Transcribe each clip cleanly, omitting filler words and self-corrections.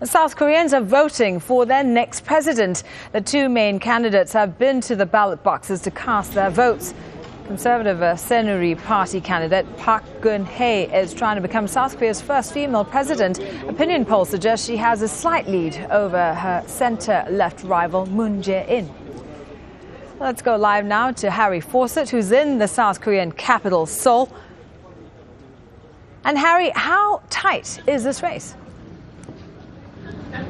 South Koreans are voting for their next president. The two main candidates have been to the ballot boxes to cast their votes. Conservative Saenuri Party candidate Park Geun-Hye is trying to become South Korea's first female president. Opinion polls suggest she has a slight lead over her center-left rival Moon Jae-In. Let's go live now to Harry Fawcett, who's in the South Korean capital, Seoul. And Harry, how tight is this race?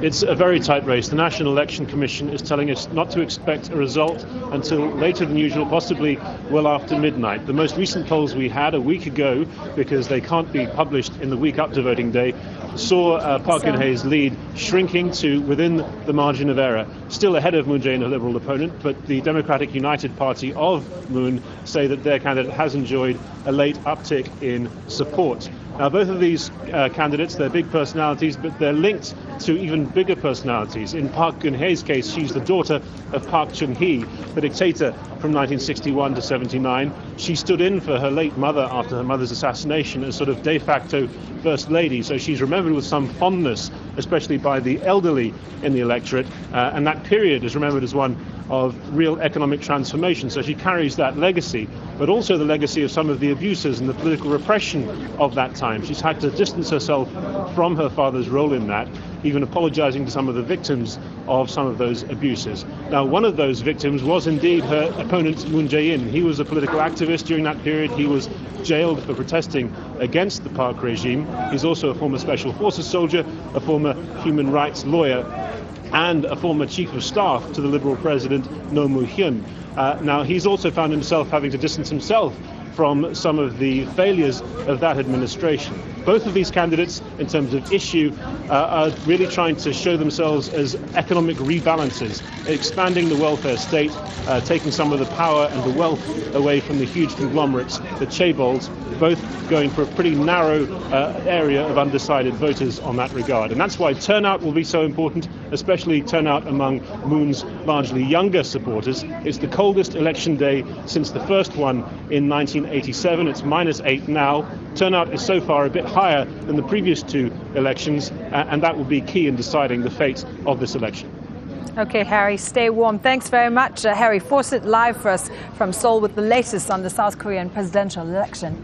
It's a very tight race. The National Election Commission is telling us not to expect a result until later than usual, possibly well after midnight. The most recent polls we had a week ago, because they can't be published in the week up to voting day, saw Park Geun-Hye's lead shrinking to within the margin of error. Still ahead of Moon Jae-In, a Liberal opponent, but the Democratic United Party of Moon say that their candidate has enjoyed a late uptick in support. Now, both of these candidates, they're big personalities, but they're linked to even bigger personalities. In Park Geun-Hye's case, she's the daughter of Park Geun-Hye, the dictator from 1961 to 79. She stood in for her late mother after her mother's assassination as sort of de facto first lady, so she's remembered with some fondness, especially by the elderly in the electorate, and that period is remembered as one of real economic transformation. So she carries that legacy, but also the legacy of some of the abuses and the political repression of that time. She's had to distance herself from her father's role in that, even apologizing to some of the victims of some of those abuses. Now, one of those victims was indeed her opponent, Moon Jae-In. He was a political activist during that period. He was jailed for protesting against the Park regime. He's also a former Special Forces soldier, a former human rights lawyer, and a former chief of staff to the Liberal president, Roh Moo-hyun. Now, he's also found himself having to distance himself from some of the failures of that administration. Both of these candidates, in terms of issue, are really trying to show themselves as economic rebalancers, expanding the welfare state, taking some of the power and the wealth away from the huge conglomerates, the chaebols, both going for a pretty narrow area of undecided voters on that regard. And that's why turnout will be so important, especially turnout among Moon's largely younger supporters. It's the coldest election day since the first one in 1987. It's -8 now. Turnout is so far a bit higher than the previous two elections, and that will be key in deciding the fate of this election. Okay, Harry, stay warm. Thanks very much. Harry Fawcett live for us from Seoul with the latest on the South Korean presidential election.